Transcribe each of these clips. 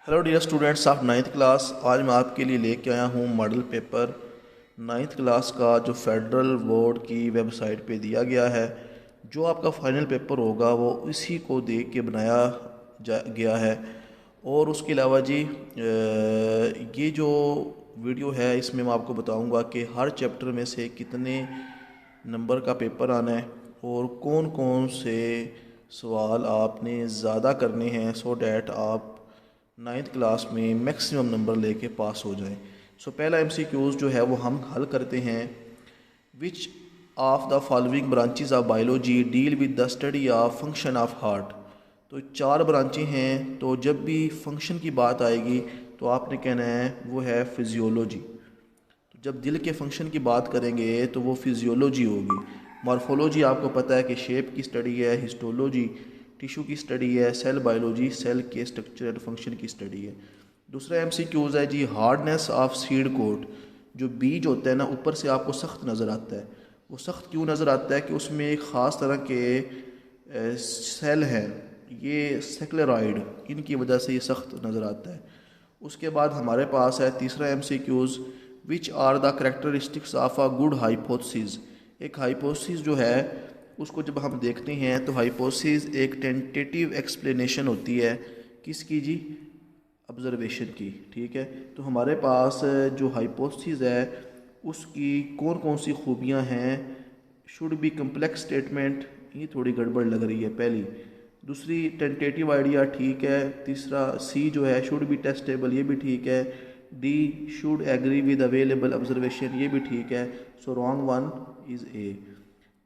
Hello dear students of ninth class. आज मैं आपके लिए लेके आया हूँ मॉडल पेपर नाइन्थ क्लास का, जो फेडरल बोर्ड की वेबसाइट पे दिया गया है। जो आपका फाइनल पेपर होगा वो इसी को देख के बनाया गया है। और उसके अलावा जी ये जो वीडियो है इसमें मैं आपको बताऊंगा कि हर चैप्टर में से कितने नंबर का पेपर आना है और कौन कौन से सवाल आपने ज़्यादा करने हैं, सो डैट आप नाइन्थ क्लास में मैक्सिमम नंबर लेके पास हो जाएं। सो पहला एमसीक्यूज़ जो है वो हम हल करते हैं। Which of the following branches of biology deal with the study of function of heart. तो चार ब्रांचें हैं, तो जब भी फंक्शन की बात आएगी तो आपने कहना है वो है फिजियोलॉजी। तो जब दिल के फंक्शन की बात करेंगे तो वो फिजियोलॉजी होगी। मॉर्फोलॉजी आपको पता है कि शेप की स्टडी है। हिस्टोलॉजी टिश्यू की स्टडी है। सेल बायोलॉजी सेल के स्ट्रक्चर एंड फंक्शन की स्टडी है। दूसरा एमसीक्यूज है जी, हार्डनेस ऑफ सीड कोट। जो बीज होता है ना, ऊपर से आपको सख्त नज़र आता है। वो सख्त क्यों नज़र आता है कि उसमें एक ख़ास तरह के सेल हैं, ये सेक्लेराइड, इनकी वजह से ये सख्त नज़र आता है। उसके बाद हमारे पास है तीसरा MCQs, which are the characteristics of a good hypothesis. एक हाइपोथेसिस जो है उसको जब हम देखते हैं तो हाइपोथेसिस एक टेंटेटिव एक्सप्लेनेशन होती है किसकी जी, ऑब्जर्वेशन की। ठीक है, तो हमारे पास जो हाइपोथेसिस है उसकी कौन कौन सी खूबियां हैं। शुड बी कम्प्लेक्स स्टेटमेंट, ये थोड़ी गड़बड़ लग रही है पहली। दूसरी टेंटेटिव आइडिया, ठीक है। तीसरा सी जो है शुड बी टेस्टेबल, ये भी ठीक है। D should agree with available observation, ये भी ठीक है। So wrong one is A.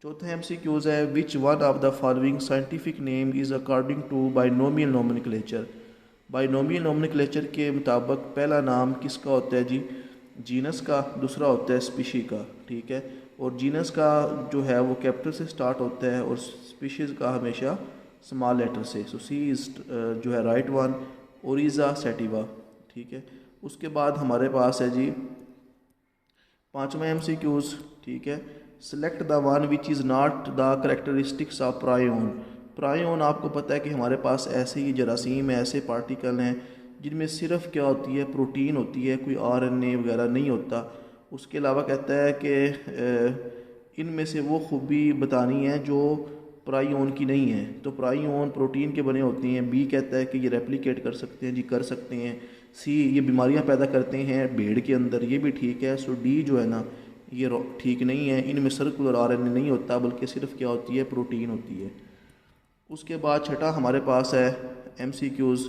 चौथा एमसीक्यूज है, which one of the following scientific name is according to binomial nomenclature. Binomial nomenclature के मुताबिक पहला नाम किसका होता है जी, जीनस का। दूसरा होता है स्पीशी का। ठीक है, और जीनस का जो है वो कैपिटल से स्टार्ट होता है और स्पीशीज़ का हमेशा स्मॉल लेटर से। सो सी इज़ जो है राइट वन, ओरिज़ा सेटिवा। ठीक है, उसके बाद हमारे पास है जी पाँचवा एमसीक्यूज। ठीक है, select the one which is not the characteristics of prion. Prion आपको पता है कि हमारे पास ऐसे ही जरासीम है, ऐसे पार्टिकल हैं जिनमें सिर्फ क्या होती है, प्रोटीन होती है, कोई आरएनए वगैरह नहीं होता। उसके अलावा कहता है कि इनमें से वो खूबी बतानी है जो प्रायोन की नहीं है। तो प्रायोन प्रोटीन के बने होते हैं। बी कहता है कि ये रेप्लिकेट कर सकते हैं जी, कर सकते हैं। सी ये बीमारियां पैदा करते हैं भेड़ के अंदर, ये भी ठीक है। सो डी जो है ना, ये ठीक नहीं है। इनमें सर्कुलर आरएनए नहीं होता, बल्कि सिर्फ क्या होती है, प्रोटीन होती है। उसके बाद छठा हमारे पास है एमसीक्यूज़,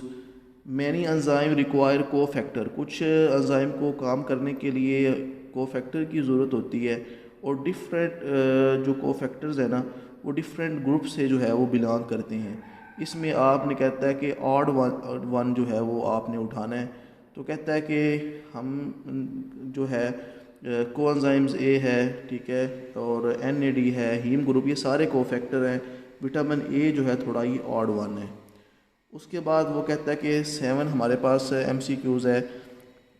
मैनी एंजाइम रिक्वायर को फैक्टर। कुछ एंजाइम को काम करने के लिए को फैक्टर की ज़रूरत होती है, और डिफरेंट जो को फैक्टर्स है ना वो डिफरेंट ग्रुप से जो है वो बिलोंग करते हैं। इसमें आपने कहता है कि ऑड वन जो है वो आपने उठाना है। तो कहता है कि हम जो है कोएंजाइम्स ए है, ठीक है, और एनएडी है, हीम ग्रुप, ये सारे को फैक्टर हैं। विटामिन ए जो है थोड़ा ही ऑड वन है। उसके बाद वो कहता है कि 7 हमारे पास एमसीक्यूज़ है।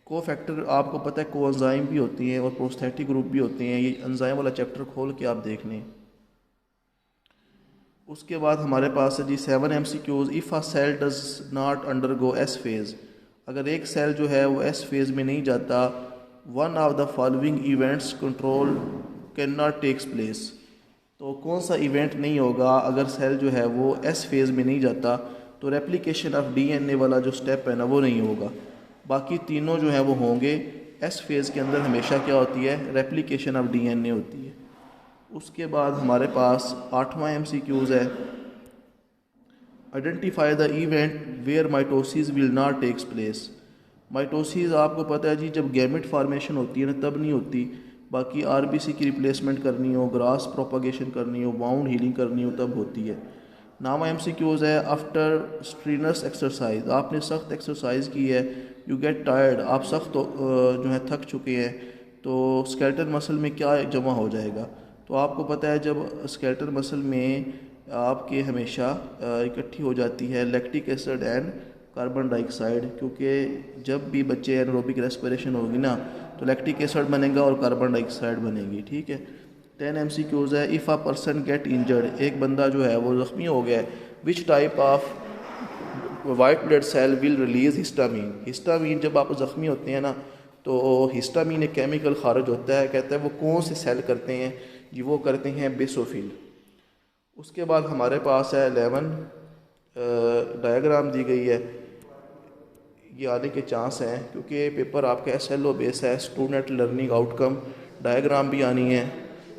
को फैक्टर आपको पता है कोएंजाइम भी होती हैं और प्रोस्थेटिक ग्रुप भी होते हैं। ये एंजाइम वाला चैप्टर खोल के आप देख लें। उसके बाद हमारे पास है जी 7 MCQs, if a cell does not undergo S phase. अगर एक सेल जो है वो एस फेज़ में नहीं जाता, one of the following events control can not takes place. तो कौन सा इवेंट नहीं होगा अगर सेल जो है वो एस फेज़ में नहीं जाता? तो रेप्लिकेशन ऑफ डीएनए वाला जो स्टेप है ना वो नहीं होगा। बाकी तीनों जो है वो होंगे। एस फेज़ के अंदर हमेशा क्या होती है, रेप्लिकेशन ऑफ डीएनए होती है। उसके बाद हमारे पास 8वां एमसीक्यूज़ है, identify the event where mitosis will not takes place. Mitosis आपको पता है जी, जब गैमेट फॉर्मेशन होती है ना तब नहीं होती। बाकी आरबीसी की रिप्लेसमेंट करनी हो, ग्रास प्रोपागेशन करनी हो, बाउंड हीलिंग करनी हो तब होती है। नामा एमसीक्यूज़ है, आफ्टर स्ट्रीनस एक्सरसाइज, आपने सख्त एक्सरसाइज की है, यू गेट टायर्ड, आप सख्त जो है थक चुके हैं, तो स्केलेटल मसल में क्या जमा हो जाएगा? तो आपको पता है जब स्केलेटल मसल में आपके हमेशा इकट्ठी हो जाती है lactic acid and carbon dioxide, क्योंकि जब भी बच्चे एनारोबिक रेस्पिरेशन होगी ना तो लैक्टिक एसिड बनेगा और कार्बन डाइऑक्साइड बनेगी। ठीक है, 10 एमसीक्यूज़ है, if a person get injured, एक बंदा जो है वो ज़ख्मी हो गया है, which type of white blood cell will release histamine. Histamine जब आप ज़ख्मी होते हैं ना तो हिस्टामीन एक केमिकल खारिज होता है, कहता है वो कौन से सेल करते हैं जी, वो करते हैं बेसोफिल। उसके बाद हमारे पास है 11 डायग्राम दी गई है, ये आने के चांस हैं क्योंकि पेपर आपका SLO बेस है, स्टूडेंट लर्निंग आउटकम। डायग्राम भी आनी है,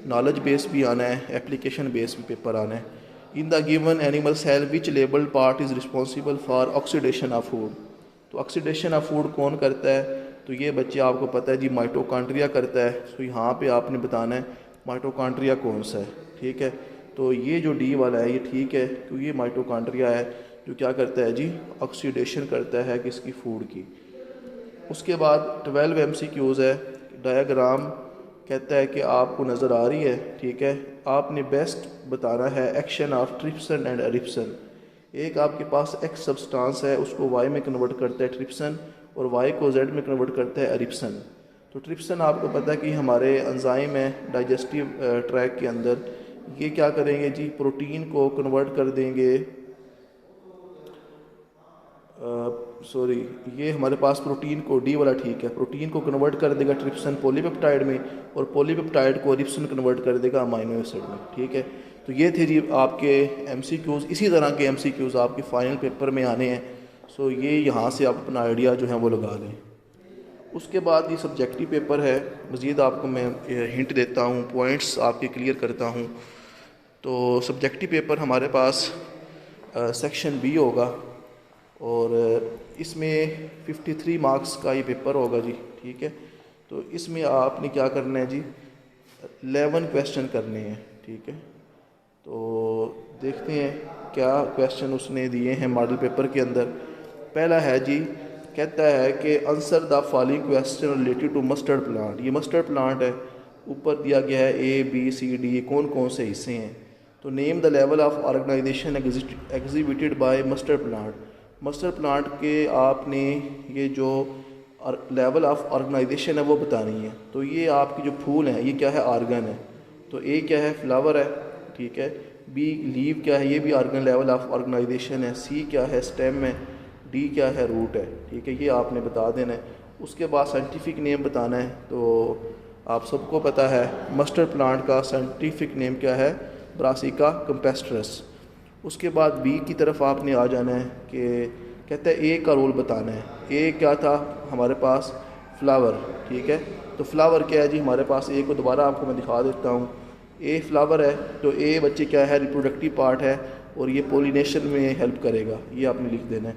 नॉलेज बेस भी आना है, एप्लीकेशन बेस भी पेपर आना है। In the given animal cell which labelled part is responsible for oxidation of food. तो ऑक्सीडेशन ऑफ फूड कौन करता है, तो ये बच्चे आपको पता है जी माइटोकॉन्ड्रिया करता है। तो यहाँ पे आपने बताना है माइटोकॉन्ड्रिया कौन सा है, ठीक है। तो ये जो D वाला है ये ठीक है क्योंकि ये माइटोकॉन्ड्रिया है जो क्या करता है जी, ऑक्सीडेशन करता है किसकी, फूड की। उसके बाद 12 MCQs है। डायग्राम कहता है कि आपको नज़र आ रही है, ठीक है। आपने बेस्ट बताना है एक्शन ऑफ ट्रिप्सन एंड एरिप्सन। एक आपके पास एक्स सब्सटेंस है, उसको वाई में कन्वर्ट करता है ट्रिप्सन, और वाई को जेड में कन्वर्ट करता है एरिप्सन। तो ट्रिप्सन आपको पता है कि हमारे एंजाइम है डाइजेस्टिव ट्रैक के अंदर, ये क्या करेंगे जी, प्रोटीन को कन्वर्ट कर देंगे, ये हमारे पास प्रोटीन को D वाला ठीक है, प्रोटीन को कन्वर्ट कर देगा ट्रिप्सन पॉलीपेप्टाइड में, और पॉलीपेप्टाइड को एरिप्सन कन्वर्ट कर देगा अमाइनो एसिड में, ठीक है। तो ये थे जी आपके MCQs। इसी तरह के MCQs आपके फाइनल पेपर में आने हैं। सो ये यहाँ से आप अपना आइडिया जो है वो लगा लें। उसके बाद ये सब्जेक्टिव पेपर है, मज़ीद आपको मैं हिंट देता हूँ, पॉइंट्स आपके क्लियर करता हूँ। तो सब्जेक्टिव पेपर हमारे पास सेक्शन B होगा और इसमें 53 मार्क्स का ये पेपर होगा जी, ठीक है। तो इसमें आपने क्या करना है जी, 11 क्वेश्चन करने हैं, ठीक है। तो देखते हैं क्या क्वेश्चन उसने दिए हैं मॉडल पेपर के अंदर। पहला है जी, कहता है कि answer the following question related to mustard plant. ये मस्टर्ड प्लांट है, ऊपर दिया गया है ABCD, कौन कौन से हिस्से हैं। तो name the level of organisation exhibited by mustard plant. Mustard plant के आपने ये जो लेवल ऑफ ऑर्गेनाइजेशन है वो बतानी है। तो ये आपकी जो फूल हैं ये क्या है, आर्गन है। तो A क्या है, फ्लावर है, ठीक है। B लीव क्या है, ये भी आर्गन लेवल ऑफ ऑर्गेनाइजेशन है। C क्या है, स्टेम है। D क्या है, रूट है, ठीक है। ये आपने बता देना है। उसके बाद साइंटिफिक नेम बताना है। तो आप सबको पता है मस्टर्ड प्लांट का साइंटिफिक नेम क्या है, ब्रासिका कैम्पेस्ट्रस। उसके बाद B की तरफ आपने आ जाना है कि कहता है A का रोल बताना है। A क्या था हमारे पास, फ्लावर, ठीक है। तो फ्लावर क्या है जी हमारे पास, A को दोबारा आपको मैं दिखा देता हूँ। A फ्लावर है, तो A बच्चे क्या है, रिप्रोडक्टिव पार्ट है और ये पोलिनेशन में हेल्प करेगा, ये आपने लिख देना है।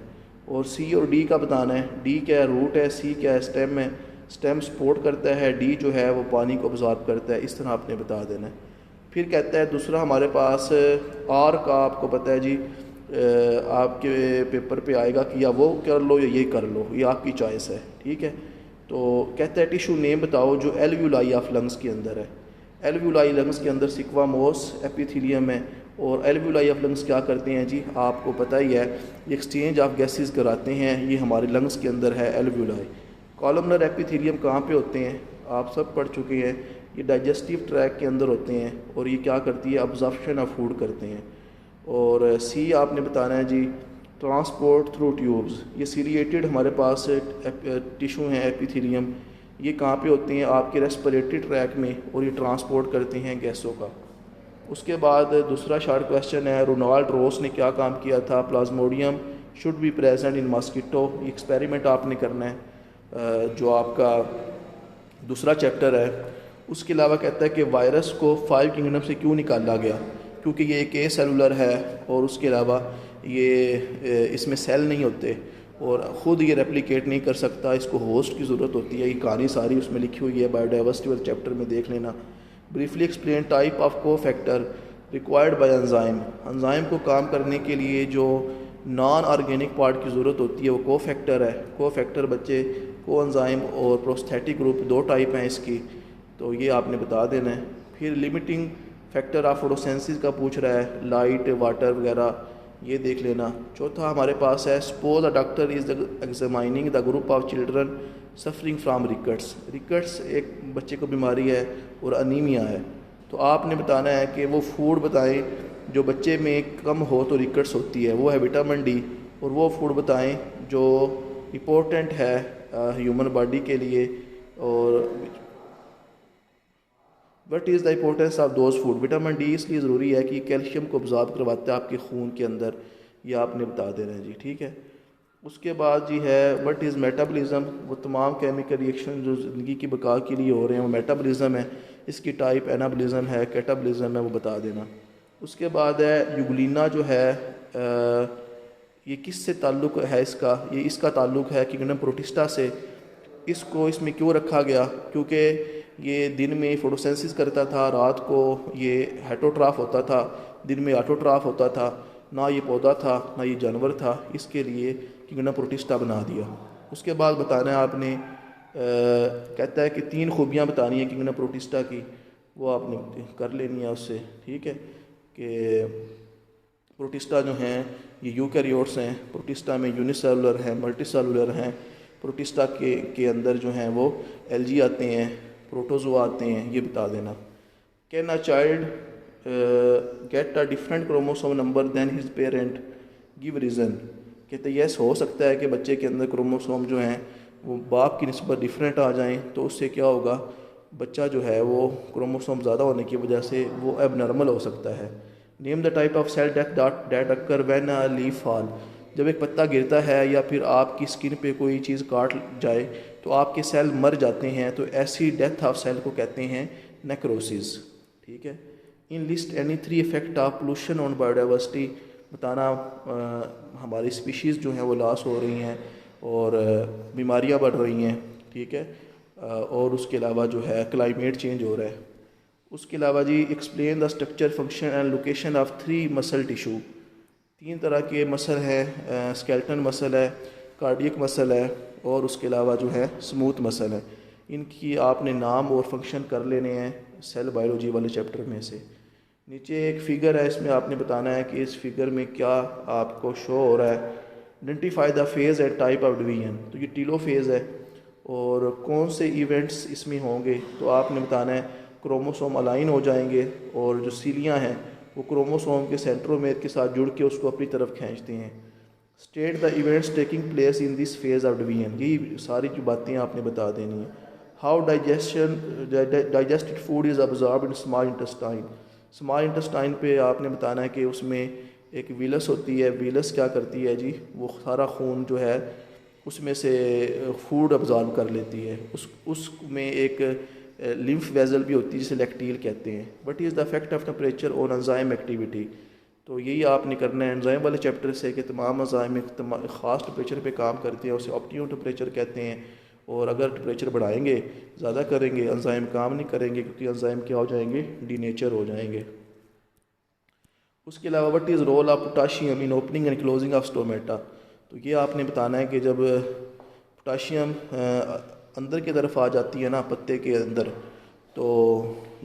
और C और D का बताना है। D क्या है, रूट है। C क्या है, स्टेम है। स्टेम सपोर्ट करता है। D जो है वो पानी को अब्जॉर्ब करता है। इस तरह आपने बता देना है। फिर कहता है दूसरा हमारे पास R का आपको पता है जी, आपके पेपर पे आएगा कि या वो कर लो या ये कर लो, ये आपकी चॉइस है, ठीक है। तो कहता है टिश्यू नेम बताओ जो एल्व्यूलाई ऑफ लंग्स के अंदर है। एल्व्यूलाई लंग्स के अंदर सिक्वामोस एपिथेलियम है। और एल्व्यूलाई ऑफ लंग्स क्या करते हैं जी, आपको पता ही है, ये एक्सचेंज ऑफ गैसेस कराते हैं। ये हमारे लंग्स के अंदर है एल्व्यूलाई। कॉलमनर एपिथेलियम कहाँ पे होते हैं, आप सब पढ़ चुके हैं, ये डाइजेस्टिव ट्रैक के अंदर होते हैं और ये क्या करती है, अब्जॉर्प्शन ऑफ फूड करते हैं। और C आपने बताना है जी, ट्रांसपोर्ट थ्रू ट्यूब्स। ये सीरिएटेड हमारे पास टिश्यू हैं एपिथेलियम, ये कहाँ पे होते हैं, आपके रेस्पिरेटरी ट्रैक में, और ये ट्रांसपोर्ट करते हैं गैसों का। उसके बाद दूसरा शॉर्ट क्वेश्चन है, रोनाल्ड रोस ने क्या काम किया था, Plasmodium should be present in mosquito. ये एक्सपेरिमेंट आपने करना है जो आपका दूसरा चैप्टर है। उसके अलावा कहता है कि वायरस को 5 किंगडम से क्यों निकाला गया, क्योंकि ये एक सेलुलर है और उसके अलावा ये इसमें सेल नहीं होते और ख़ुद ये रेप्लिकेट नहीं कर सकता, इसको होस्ट की ज़रूरत होती है। ये कहानी सारी उसमें लिखी हुई है, बायोडाइवर्सिटी वाले चैप्टर में देख लेना। ब्रीफली एक्सप्लेन टाइप ऑफ को factor required by enzyme. Enzyme को काम करने के लिए जो नॉन ऑर्गेनिक पार्ट की ज़रूरत होती है वो को फैक्टर है। को फैक्टर बच्चे को एंजाइम और प्रोस्थेटिक ग्रुप 2 टाइप हैं इसकी, तो ये आपने बता देना है। फिर लिमिटिंग फैक्टर ऑफ फोटोसेंसिस का पूछ रहा है, लाइट, वाटर वगैरह, ये देख लेना। चौथा हमारे पास है, suppose a doctor is examining the group of children suffering from rickets. Rickets एक बच्चे को बीमारी है और अनीमिया है, तो आपने बताना है कि वो फूड बताएं जो बच्चे में कम हो तो रिकट्स होती है, वो है विटामिन D, और वो फूड बताएं जो इम्पोर्टेंट है ह्यूमन बॉडी के लिए, और what is the importance of those food. Vitamin D इसलिए ज़रूरी है कि कैल्शियम को ऑब्जॉर्ब करवाता है आपके खून के अंदर, ये आपने बता देना है जी, ठीक है। उसके बाद जी है वट इज़ मेटाबॉलिज्म, वो तमाम केमिकल रिएक्शन जो ज़िंदगी की बका के लिए हो रहे हैं वो मेटाबॉलिज्म है। इसकी टाइप एनाबॉलिज्म है, कैटाबॉलिज्म है, वो बता देना। उसके बाद है यूग्लिना जो है ये किस से ताल्लुक़ है इसका, ये इसका ताल्लुक़ है किंगडम प्रोटिस्टा से। इसको इसमें क्यों रखा गया, क्योंकि ये दिन में फोटोसेंसिस करता था, रात को ये हेटरोट्रॉफ होता था, दिन में ऑटोट्रॉफ होता था। ना ये पौधा था ना ये जानवर था, इसके लिए किंगडम प्रोटिस्टा बना दिया। उसके बाद बताना है आपने कहता है कि 3 खूबियाँ बतानी है किंगडम प्रोटिस्टा की, वो आपने कर लेनी है उससे, ठीक है। कि प्रोटिस्टा जो हैं ये यूकैरियोट्स हैं, प्रोटिस्टा में यूनिसेलुलर हैं, मल्टीसेलुलर हैं। प्रोटिस्टा के अंदर जो हैं वो एल्गी आते हैं, प्रोटोजोआ आते हैं, ये बता देना। Can a child get a different chromosome number than his parent, give reason. कहते यस, हो सकता है कि बच्चे के अंदर क्रोमोसोम जो हैं वो बाप की निस्बत डिफरेंट आ जाएं, तो उससे क्या होगा, बच्चा जो है वो क्रोमोसोम ज़्यादा होने की वजह से वो एबनॉर्मल हो सकता है। Name the type of cell that occur when a leaf fall, जब एक पत्ता गिरता है या फिर आपकी स्किन पे कोई चीज़ काट जाए तो आपके सेल मर जाते हैं, तो ऐसी डेथ ऑफ सेल को कहते हैं नेक्रोसिस, ठीक है। In list any 3 effect of pollution on biodiversity, बताना हमारी स्पीशीज़ जो हैं वो लॉस हो रही हैं और बीमारियां बढ़ रही हैं, ठीक है। और उसके अलावा जो है क्लाइमेट चेंज हो रहा है। उसके अलावा जी explain the structure function and location of 3 muscle tissue, 3 तरह के मसल हैं, स्केलेटन मसल है, कार्डियक मसल है और उसके अलावा जो है स्मूथ मसल है। इनकी आपने नाम और फंक्शन कर लेने हैं सेल बायोलॉजी वाले चैप्टर में से। नीचे एक फ़िगर है, इसमें आपने बताना है कि इस फिगर में क्या आपको शो हो रहा है। Identify the phase and type of division, तो ये टीलो फेज़ है और कौन से इवेंट्स इसमें होंगे, तो आपने बताना है क्रोमोसोम अलाइन हो जाएंगे और जो सीलियाँ हैं वो क्रोमोसोम के सेंट्रोमेर के साथ जुड़ के उसको अपनी तरफ खींचते हैं। State the events taking place in this phase of division, यही सारी जो बातें आपने बता देनी है। How digested food is absorb in small intestine, small intestine पे आपने बताना है कि उसमें एक वीलस होती है, वीलस क्या करती है जी, वो सारा खून जो है उसमें से फूड अब्जॉर्ब कर लेती है। उसमें एक लिम्फ वेजल भी होती है जिसे लैक्टील कहते हैं। What is the effect of temperature on enzyme activity, तो यही आपने करना है एंजाइम वाले चैप्टर से कि तमाम एंजाइम एक ख़ास टेम्परेचर पे काम करते हैं, उसे ऑप्टिमम टेम्परेचर कहते हैं। और अगर टेम्परेचर बढ़ाएंगे, ज़्यादा करेंगे, एंजाइम काम नहीं करेंगे क्योंकि एंजाइम क्या हो जाएंगे, डीनेचर हो जाएंगे। उसके अलावा what is role of potassium in opening and closing of stomata, तो ये आपने बताना है कि जब पोटाशियम अंदर की तरफ आ जाती है ना पत्ते के अंदर, तो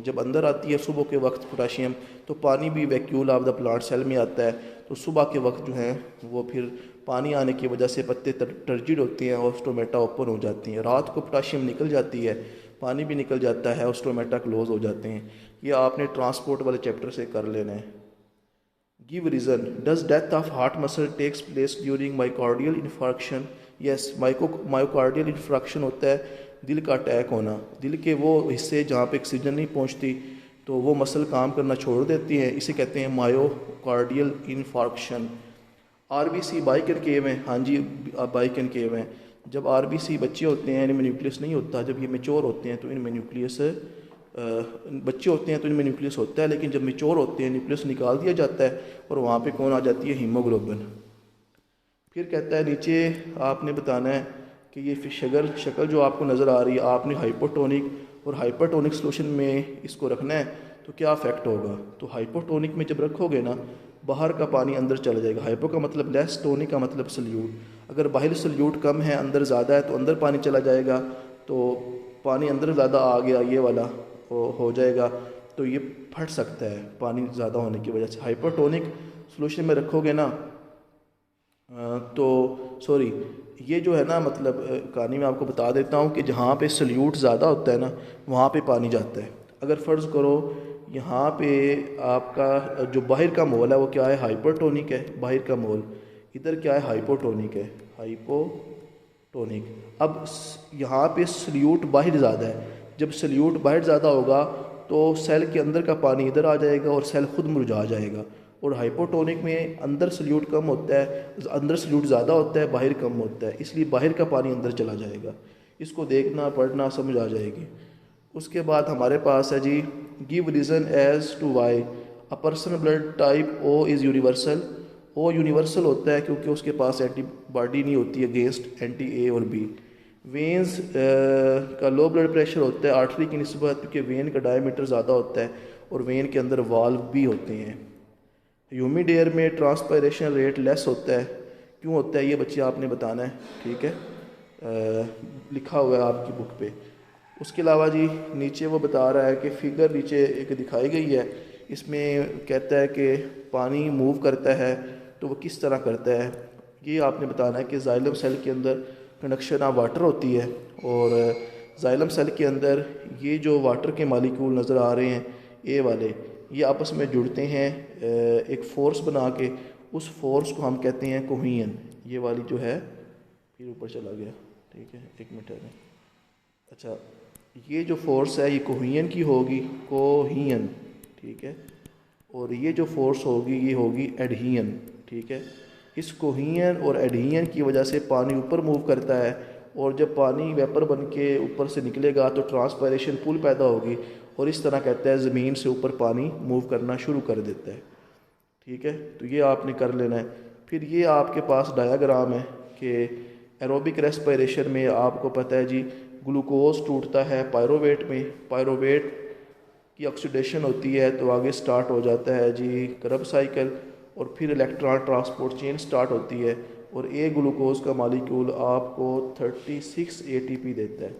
जब अंदर आती है सुबह के वक्त पोटाशियम, तो पानी भी vacuole of the plant cell में आता है, तो सुबह के वक्त जो है वो फिर पानी आने की वजह से पत्ते टर्जिड होते हैं और स्टोमेटा ओपन हो जाती हैं। रात को पोटाशियम निकल जाती है, पानी भी निकल जाता है और स्टोमेटा क्लोज हो जाते हैं। ये आपने ट्रांसपोर्ट वाले चैप्टर से कर लेना है। Give reason, does death of heart muscle takes place during myocardial infarction, yes, myocardial infarction होता है दिल का अटैक होना। दिल के वो हिस्से जहाँ पे ऑक्सीजन नहीं पहुँचती तो वो मसल काम करना छोड़ देती हैं, इसे कहते हैं मायोकार्डियल इन्फार्क्शन। आरबीसी बाइकनकेव हैं, हाँ जी बाइकनकेव हैं। जब आरबीसी बच्चे होते हैं इनमें न्यूक्लियस नहीं होता, जब ये मेच्योर होते हैं तो इनमें न्यूक्लियस, बच्चे होते हैं तो इनमें न्यूक्लियस होता है, लेकिन जब मेच्योर होते हैं न्यूक्लियस निकाल दिया जाता है और वहाँ पे कौन आ जाती है, हीमोग्लोबिन। फिर कहता है नीचे आपने बताना है कि ये शक्ल जो आपको नज़र आ रही है, आपने हाइपोटोनिक और हाइपरटोनिक सोल्यूशन में इसको रखना है, तो क्या इफेक्ट होगा। तो हाइपोटोनिक में जब रखोगे ना बाहर का पानी अंदर चला जाएगा। हाइपो का मतलब लेस, टोनिक का मतलब सल्यूट। अगर बाहर सल्यूट कम है अंदर ज़्यादा है तो अंदर पानी चला जाएगा, तो पानी अंदर ज़्यादा आ गया ये वाला हो जाएगा, तो ये फट सकता है पानी ज़्यादा होने की वजह से। हाइपोटोनिक सोल्यूशन में रखोगे ना तो सॉरी ये जो है ना मतलब कहानी में आपको बता देता हूँ कि जहाँ पे सल्यूट ज़्यादा होता है ना वहाँ पे पानी जाता है। अगर फ़र्ज़ करो यहाँ पे आपका जो बाहर का मोल है वो क्या है, हाइपरटोनिक है बाहर का मोल, इधर क्या है, हाइपोटोनिक है, हाइपोटोनिक। अब यहाँ पे सल्यूट बाहर ज़्यादा है, जब सल्यूट बाहर ज़्यादा होगा तो सेल के अंदर का पानी इधर आ जाएगा और सेल खुद मुरझा जाएगा। और हाइपोटोनिक में अंदर सल्यूट कम होता है, अंदर सल्यूट ज़्यादा होता है, बाहर कम होता है, इसलिए बाहर का पानी अंदर चला जाएगा। इसको देखना पढ़ना समझ आ जाएगी। उसके बाद हमारे पास है जी, give reason as to why a person blood type O is universal. O universal होता है क्योंकि उसके पास एंटीबॉडी नहीं होती है अगेंस्ट एंटी ए और बी। वेंस का लो ब्लड प्रेशर होता है आर्टरी की निस्बत, क्योंकि वेन का डायमीटर ज़्यादा होता है और वेन के अंदर वाल्व भी होते हैं। ह्यूमिड एयर में ट्रांसपायरेशन रेट लेस होता है, क्यों होता है ये बच्चे आपने बताना है, ठीक है, लिखा हुआ है आपकी बुक पे। उसके अलावा जी नीचे वो बता रहा है कि फिगर नीचे एक दिखाई गई है, इसमें कहता है कि पानी मूव करता है तो वो किस तरह करता है, ये आपने बताना है कि जाइलम सेल के अंदर कंडक्शन ऑफ वाटर होती है और जाइलम सेल के अंदर ये जो वाटर के मॉलिक्यूल नज़र आ रहे हैं ए वाले, ये आपस में जुड़ते हैं एक फोर्स बना के, उस फोर्स को हम कहते हैं कोहियन। ये वाली जो है फिर ऊपर चला गया, ठीक है, एक मिनट है। अच्छा, ये जो फोर्स है ये कोहियन की होगी, कोहियन, ठीक है, और ये जो फोर्स होगी ये होगी एडहियन, ठीक है। इस कोहियन और एडहियन की वजह से पानी ऊपर मूव करता है और जब पानी वेपर बन के ऊपर से निकलेगा तो ट्रांसपायरेशन पुल पैदा होगी और इस तरह कहता है ज़मीन से ऊपर पानी मूव करना शुरू कर देता है, ठीक है। तो ये आपने कर लेना है। फिर ये आपके पास डायाग्राम है कि एरोबिक रेस्पिरेशन में आपको पता है जी ग्लूकोज टूटता है पायरोवेट में, पायरोवेट की ऑक्सीडेशन होती है तो आगे स्टार्ट हो जाता है जी करब साइकिल और फिर इलेक्ट्रॉन ट्रांसपोर्ट चेन स्टार्ट होती है और ए ग्लूकोज का मॉलिक्यूल आपको 36 ATP देता है।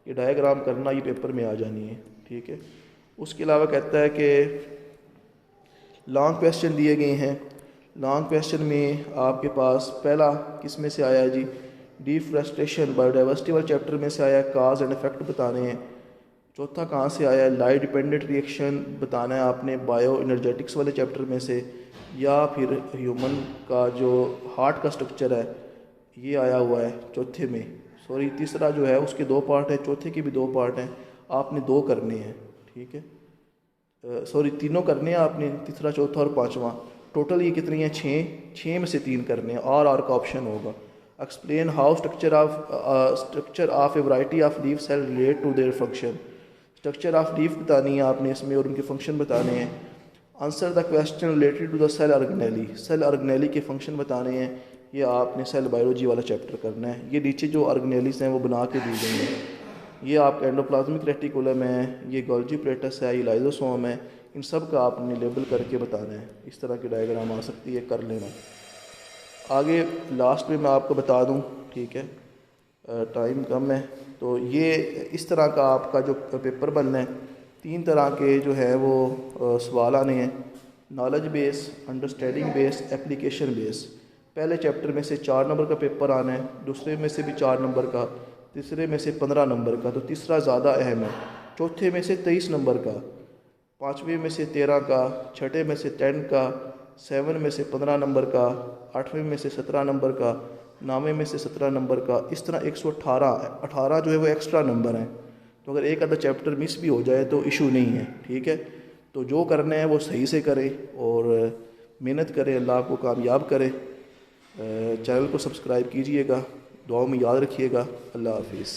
ये डायग्राम करना, ये पेपर में आ जानी है, ठीक है। उसके अलावा कहता है कि लॉन्ग क्वेश्चन दिए गए हैं। लॉन्ग क्वेश्चन में आपके पास पहला किस में से आया है जी, डिफॉरेस्टेशन बायोडाइवर्सिटी वाले चैप्टर में से आया है, काज एंड इफेक्ट बताने हैं। चौथा कहाँ से आया है, लाइट डिपेंडेंट रिएक्शन बताना है आपने बायो एनर्जेटिक्स वाले चैप्टर में से, या फिर ह्यूमन का जो हार्ट का स्ट्रक्चर है ये आया हुआ है चौथे में। सॉरी, तीसरा जो है उसके 2 पार्ट है, चौथे के भी 2 पार्ट हैं, आपने 2 करने हैं, ठीक है। सॉरी, 3 करने हैं आपने, तीसरा चौथा और 5वां, टोटल ये कितनी है 6 में से 3 करने हैं, आर का ऑप्शन होगा। Explain how structure of a variety of leaf cell relate to their function. Structure of leaf बतानी है आपने इसमें और उनके फंक्शन बताने हैं। Answer the question related to the cell organelle, cell organelle के फंक्शन बताने हैं, ये आपने सेल बायोलॉजी वाला चैप्टर करना है। ये नीचे जो ऑर्गेनेलीज हैं वो बना के दी गई हैं। ये आपका एंडोप्लाज्मिक रेटिकुलम है, ये गोल्जी प्लेटस है, ये लाइजोसोम है, इन सब का आपने लेबल करके बताना है। इस तरह की डायग्राम आ सकती है, कर लेना। आगे लास्ट में मैं आपको बता दूं, ठीक है, टाइम कम है, तो ये इस तरह का आपका जो पेपर बनना है, 3 तरह के जो है वो सवाल आने हैं, knowledge base, understanding base, application base. पहले चैप्टर में से 4 नंबर का पेपर आना है, दूसरे में से भी 4 नंबर का, तीसरे में से 15 नंबर का, तो तीसरा ज़्यादा अहम है, चौथे में से 23 नंबर का, 5वें में से 13 का, 6ठे में से 10 का, 7 में से 15 नंबर का, 8वें में से 17 नंबर का, 9वें में से 17 नंबर का, इस तरह 118 जो है वो एक्स्ट्रा नंबर हैं। तो अगर एक आधा चैप्टर मिस भी हो जाए तो इशू नहीं है, ठीक है। तो जो करना है वो सही से करें और मेहनत करें, अल्लाह आपको कामयाब करे। चैनल को सब्सक्राइब कीजिएगा, दुआओं में याद रखिएगा। अल्लाह हाफिज़।